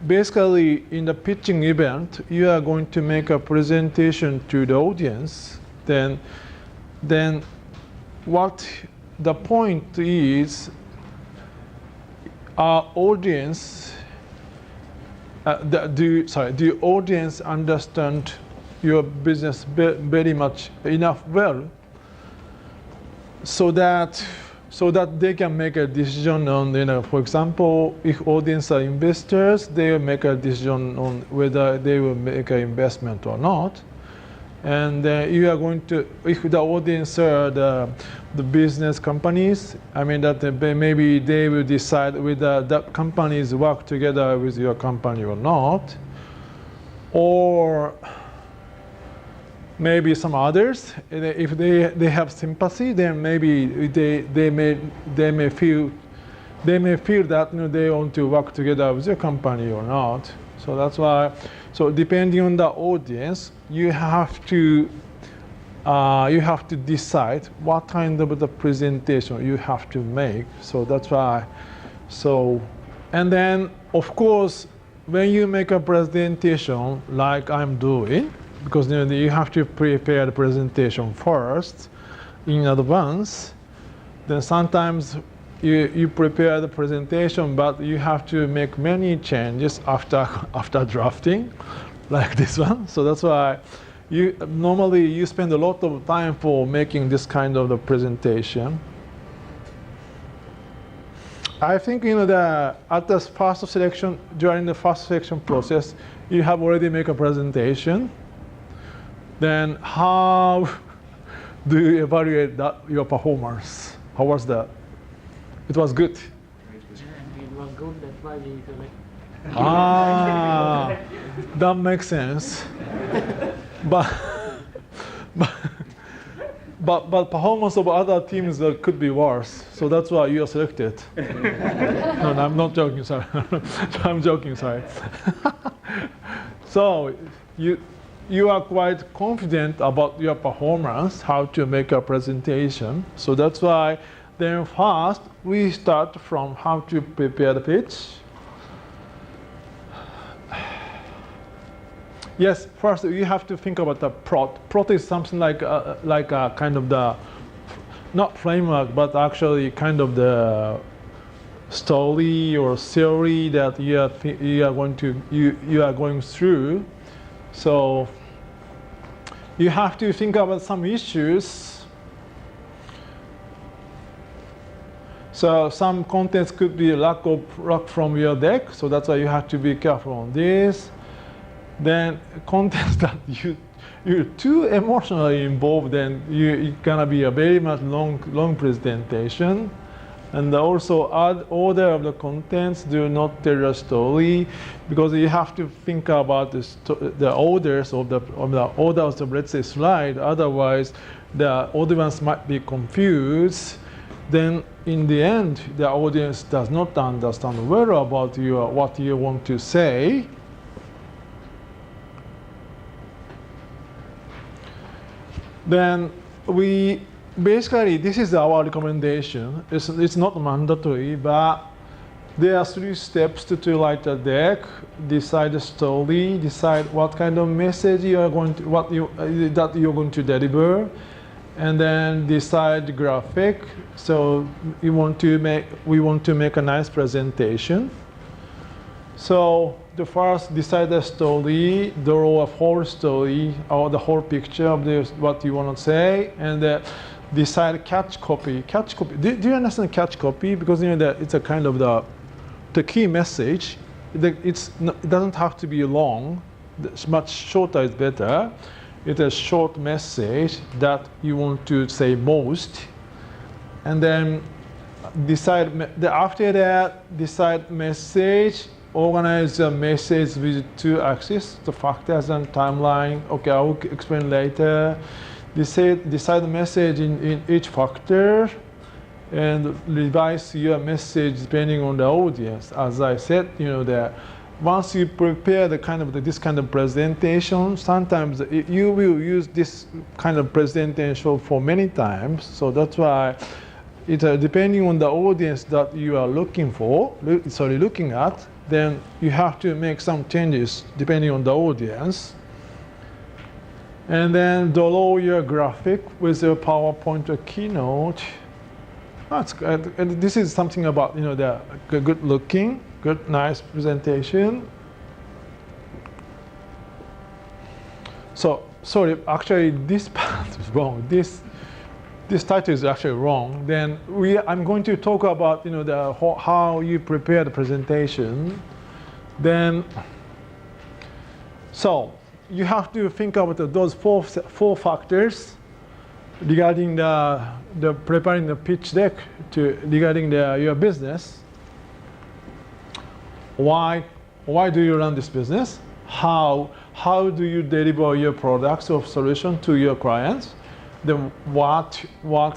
Speaker 1: basically in the pitching event, you are going to make a presentation to the audience. Then what the point is, our audience do the audience understand your business very much enough well, so that they can make a decision on, you know, for example, if audience are investors, they will make a decision on whether they will make an investment or not. And you are going to, if the audience are the business companies, I mean that maybe they will decide whether that companies work together with your company or not, or maybe some others, if they have sympathy, then maybe they may feel that, you know, they want to work together with your company or not. So that's why. So depending on the audience, you have to decide what kind of the presentation you have to make. So that's why. So, and then of course, when you make a presentation like I'm doing, because, you know, you have to prepare the presentation first in advance. Then sometimes you prepare the presentation, but you have to make many changes after drafting, like this one. So that's why normally you spend a lot of time for making this kind of the presentation. I think, you know, at the first selection, during the first selection process, you have already made a presentation. Then how do you evaluate your performance? How was that? It was good.
Speaker 4: Yeah, it was good. That's why we select.
Speaker 1: Ah, that makes sense. But performance of other teams could be worse. So that's why you are selected. No, I'm not joking. Sorry, I'm joking. Sorry. So you are quite confident about your performance, how to make a presentation. So that's why then first we start from how to prepare the pitch. Yes, first you have to think about the plot. Plot is something like a kind of the, not framework, but actually kind of the story or theory that you are going through. So you have to think about some issues. So some contents could be lack from your deck. So that's why you have to be careful on this. Then contents that you're too emotionally involved, then it's gonna be a very much long presentation. And also add order of the contents, do not tell your story, because you have to think about the orders of the orders of, let's say, slide. Otherwise, the audience might be confused. Then in the end, the audience does not understand well about what you want to say. Then basically, this is our recommendation. It's not mandatory, but there are 3 steps to write a deck: decide the story, decide what kind of message you are going to, that you're going to deliver, and then decide the graphic. So we want to make a nice presentation. So the first, decide the story, draw a whole story or the whole picture of what you want to say, and decide catch copy. Catch copy. Do you understand catch copy? Because, you know, that it's a kind of the key message. It doesn't have to be long. Much shorter is better. It's a short message that you want to say most, and then after that, decide message. Organize the message with 2 axes, the factors and timeline. Okay, I will explain later. Decide the message in each factor, and revise your message depending on the audience. As I said, you know, that once you prepare this kind of presentation, sometimes you will use this kind of presentation for many times. So that's why it's depending on the audience that you are looking at. Then you have to make some changes depending on the audience. And then draw your graphic with a PowerPoint or Keynote. That's good. And this is something about, you know, the good looking, good, nice presentation. So sorry, actually this part is wrong. This title is actually wrong. Then I'm going to talk about how you prepare the presentation. Then so you have to think about those four factors regarding the preparing the pitch deck regarding your business. Why do you run this business? How do you deliver your products or solution to your clients? Then what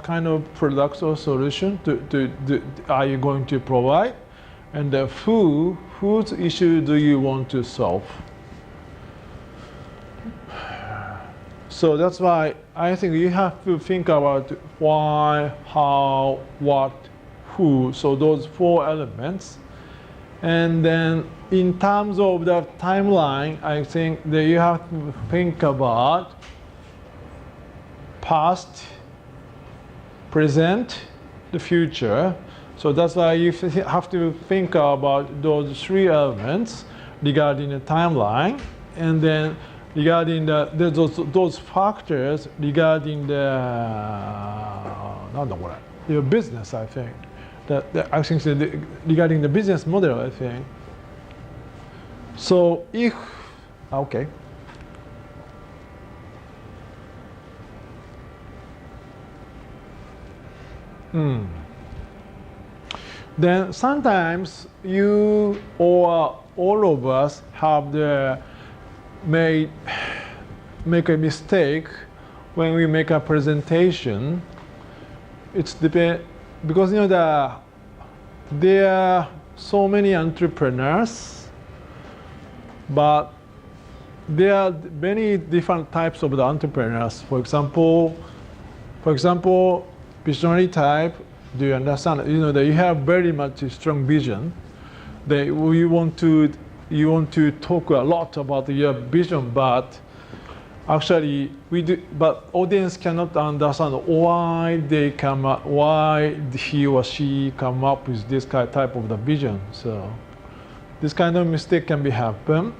Speaker 1: kind of products or solution are you going to provide? And whose issue do you want to solve? So that's why I think you have to think about why, how, what, who. So those four elements. And then in terms of the timeline, I think that you have to think about past, present, the future. So that's why you have to think about those three elements regarding the timeline, and then regarding those factors regarding your business. I think I think regarding the business model. I think so. Okay. Then sometimes you or all of us have make a mistake when we make a presentation. It's because there are so many entrepreneurs, but there are many different types of the entrepreneurs. For example, visionary type. Do you understand? That you have very much strong vision. That you want to talk a lot about your vision, but actually but audience cannot understand why he or she come up with this type of the vision. So this kind of mistake can be happen.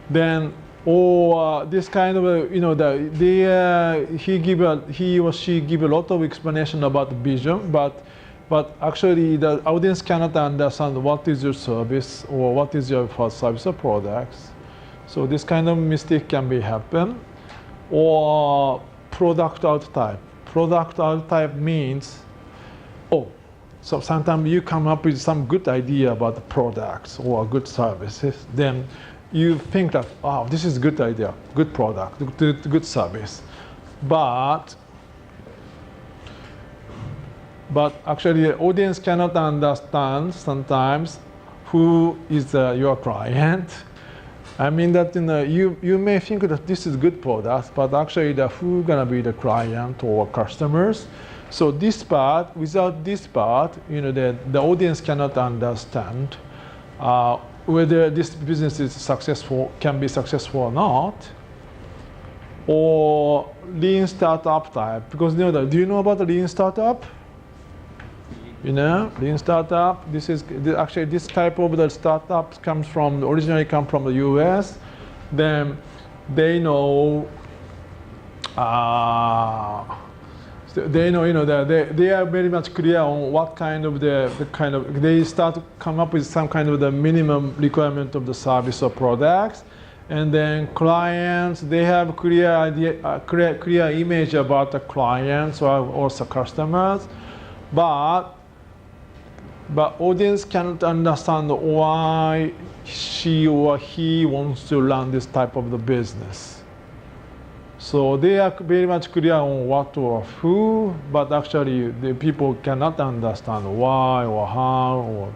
Speaker 1: Then this kind of he or she give a lot of explanation about the vision, but actually the audience cannot understand what is your service or what is your service or products. So this kind of mistake can be happen. Or product out type. Product out type means so sometimes you come up with some good idea about the products or good services, then you think that, wow, this is a good idea, good product, good service. But actually the audience cannot understand sometimes who is your client. I mean that you may think that this is good product, but actually who gonna be the client or customers. So this part, without this part, the audience cannot understand whether this business is can be successful or not. Or lean startup type, because do you know about the lean startup? Lean startup. Actually this type of the startups originally come from the U.S. Then they know. They are very much clear on what kind of they start to come up with some kind of the minimum requirement of the service or products, and then clients, they have clear idea, clear image about the clients or also customers, but audience cannot understand why she or he wants to run this type of the business. So they are very much clear on what or who, but actually the people cannot understand why or how.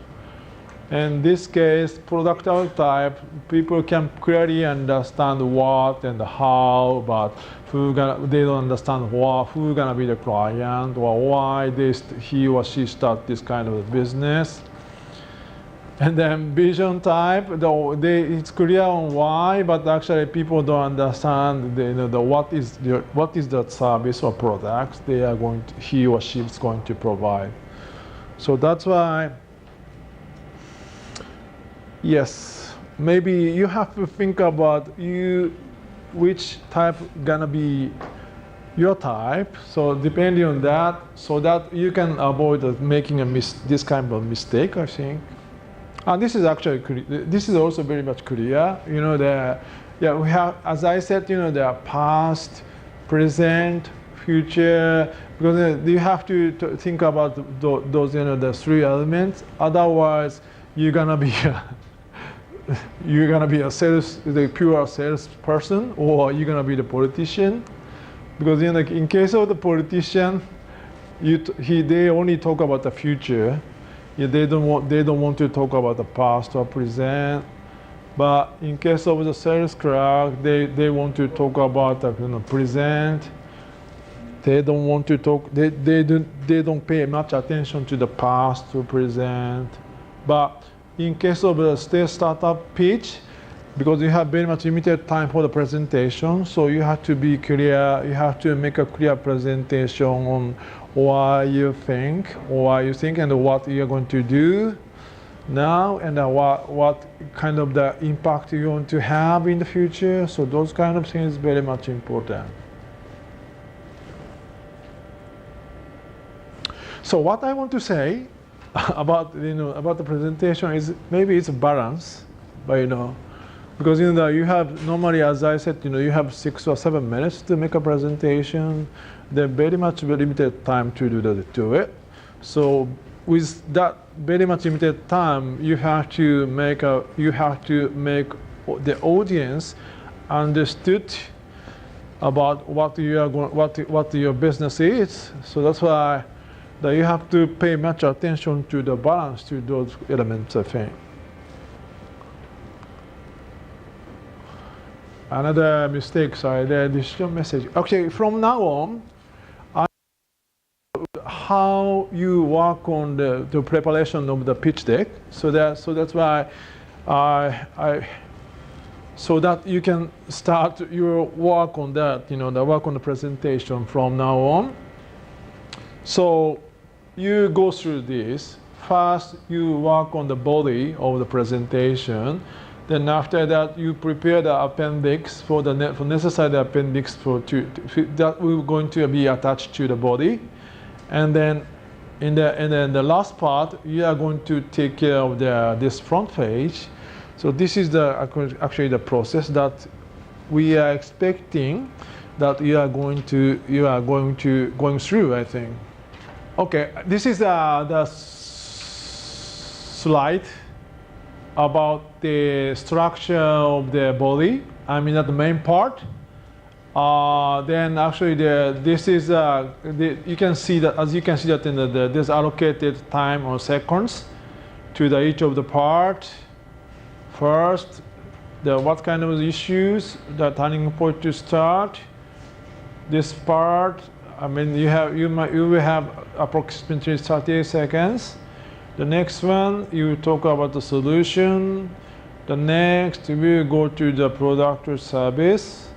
Speaker 1: In this case, product type, people can clearly understand what and how, but they don't understand who's gonna be the client or why he or she start this kind of business. And then vision type, it's clear on why, but actually people don't understand what is the service or products he or she is going to provide. So that's why, yes, maybe you have to think about which type gonna be your type. So depending on that, so that you can avoid making this kind of mistake, I think. This is actually this is also very much clear. You know, we have, as I said, you know, the past, present, future, because you have to think about those, you know, the three elements. Otherwise, you're gonna be the pure salesperson, or you're gonna be the politician. Because, you know, in case of the politician, they only talk about the future. Yeah, they don't want to talk about the past or present. But in case of the sales clerk, they want to talk about the, you know, present. They don't want to talk. They don't pay much attention to the past or present. But in case of the startup pitch, because you have very much limited time for the presentation, so you have to be clear. You have to make a clear presentation on why you think, and what you're going to do now, and what kind of the impact you want to have in the future. So those kind of things very much important. So what I want to say about, you know, about the presentation is maybe it's a balance, but, you know, because, you know, you have normally, as I said, you know, you have 6 or 7 minutes to make a presentation. There's very much limited time to do it. So with that very much limited time, you have to make the audience understood about what your business is. So that's why that you have to pay much attention to the balance to those elements, I think. Another mistake, sorry, the additional message. Okay, from now on, how you work on the preparation of the pitch deck. So that's why so that you can start your work on that, you know, the work on the presentation from now on. So you go through this. First, you work on the body of the presentation. Then after that, you prepare the appendix for necessary appendix that will going to be attached to the body. And then in the last part, you are going to take care of this front page. So this is actually the process that we are expecting that you are going through, I think. Okay, this is the slide about the structure of the body. I mean, at the main part. Then actually, this is you can see that, as you can see that in this allocated time or seconds to each of the part. First, what kind of issues, the turning point to start. This part, I mean, you will have approximately 30 seconds. The next one, you talk about the solution. The next, we go to the product or service.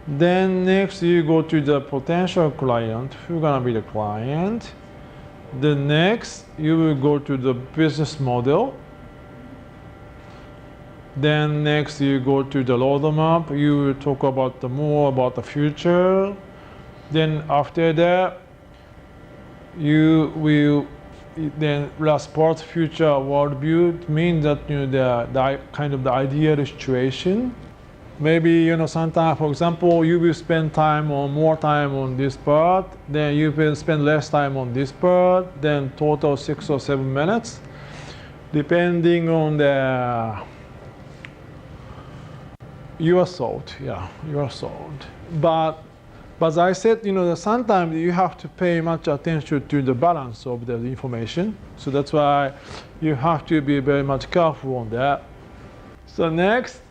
Speaker 1: Then next, you go to the potential client, who's gonna be the client. The next, you will go to the business model. Then next, you go to the roadmap. You will talk about more about the future. Then after that, you will then last part, future worldview. It means that, you know, the kind of the ideal situation. Maybe, you know, sometimes, for example, you will spend more time on this part, then you will spend less time on this part, then total 6 or 7 minutes, depending on your thought, your thought. But as I said, you know, sometimes you have to pay much attention to the balance of the information. So that's why you have to be very much careful on that. So next,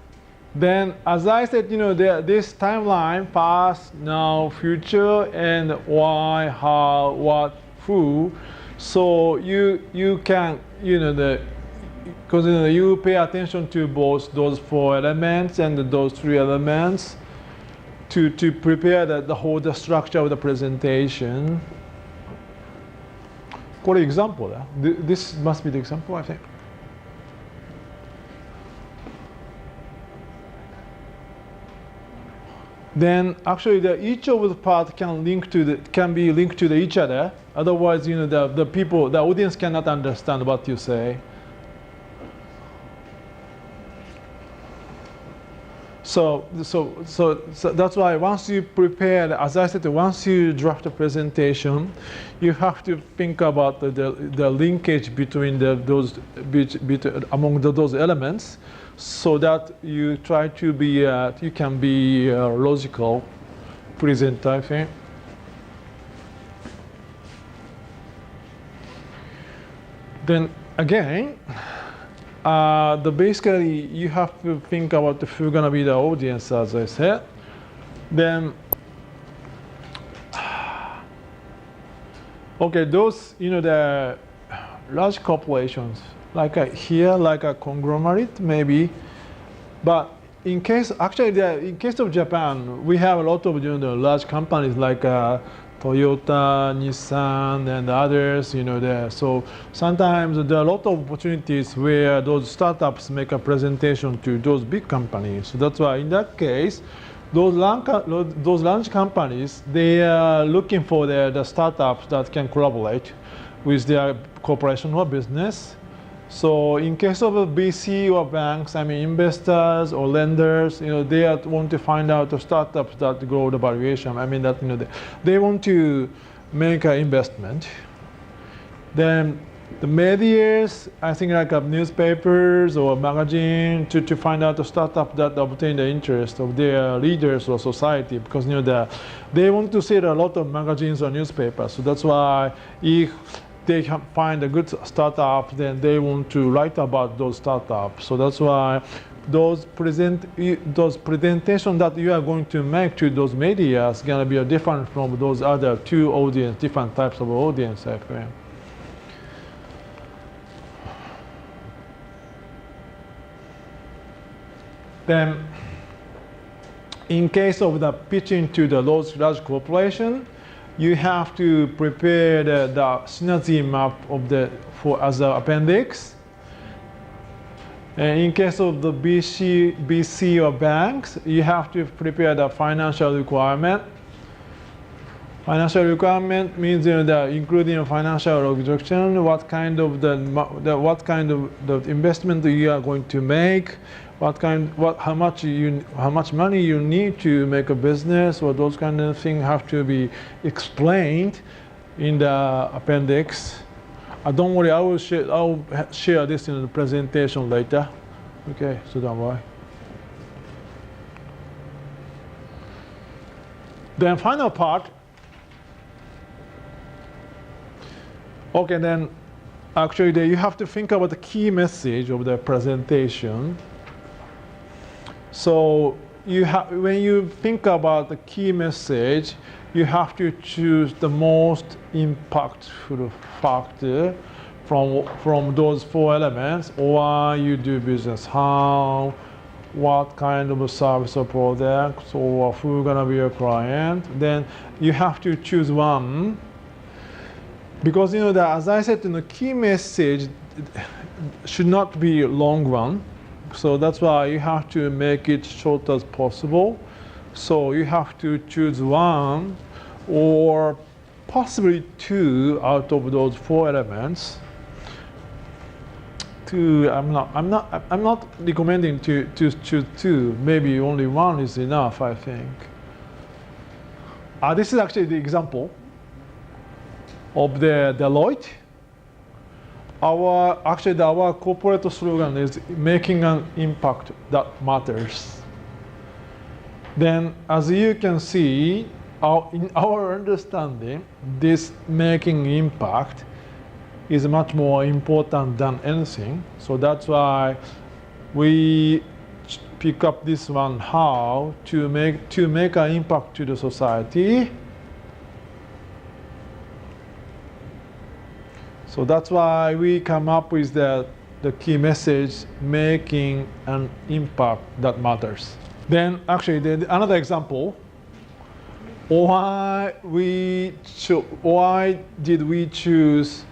Speaker 1: then as I said, you know, this timeline, past, now, future, and why, how, what, who. So you can, you know, because, you know, you pay attention to both those 4 elements and those 3 elements to prepare the whole structure of the presentation. For example, this must be the example, I think. then actually each of the part can be linked to each other. Otherwise, the audience cannot understand what you say. So that's why once you prepare, as I said, once you draft a presentation, you have to think about the linkage between among those elements, so that you try to be you can be a logical presenter, I think. Then again, basically you have to think about who's gonna be the audience, as I said. Then, okay, those the large corporations, like a conglomerate maybe, but in case in case of Japan, we have a lot of large companies like Toyota, Nissan, and others. So sometimes there are a lot of opportunities where those startups make a presentation to those big companies. So that's why in that case, those large companies, they are looking for the startups that can collaborate with their corporation or business. So in case of a VC or banks, I mean investors or lenders, they want to find out the startups that grow the valuation. I mean that they want to make an investment. Then the medias, I think like newspapers or magazine to find out the startup that obtain the interest of their leaders or society, because they want to see a lot of magazines or newspapers. So that's why if they can find a good startup, then they want to write about those startups. So that's why those presentations that you are going to make to those media is going to be different from those other different types of audience, I think. Then, in case of the pitching to the large corporation, you have to prepare the synergy map as an appendix. And in case of the BC or banks, you have to prepare the financial requirement. Financial requirement means including a financial objection, what kind of the investment you are going to make, how much money you need to make a business, or those kind of things have to be explained in the appendix. Don't worry, I will share this in the presentation later. Okay, so don't worry. Then final part. Okay, then actually you have to think about the key message of the presentation. So when you think about the key message, you have to choose the most impactful factor from those four elements. Why you do business, how, what kind of a service or product, or who's gonna be your client. Then you have to choose one, because as I said, the key message should not be a long one. So that's why you have to make it short as possible. So you have to choose one or possibly two out of those four elements. I'm not recommending to choose two. Maybe only one is enough, I think. This is actually the example of the Deloitte. Our corporate slogan is making an impact that matters. Then, as you can see, in our understanding, this making impact is much more important than anything. So that's why we pick up this one, how to make an impact to the society. So that's why we come up with the key message, making an impact that matters. Then actually another example, why did we choose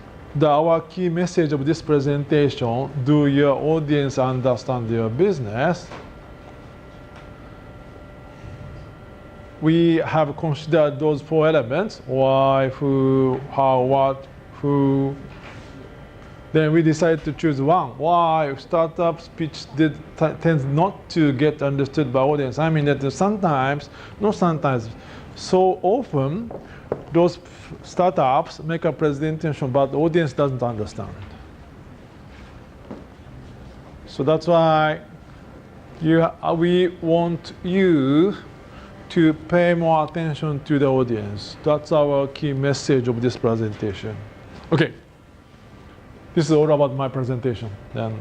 Speaker 1: our key message of this presentation, do your audience understand your business? we have considered those 4 elements: why, who, how, what, who. Then we decided to choose one. Why startup speech tends not to get understood by audience. I mean that sometimes, not sometimes, so often, those startups make a presentation, but the audience doesn't understand. So that's why we want you to pay more attention to the audience. That's our key message of this presentation. Okay. This is all about my presentation. Then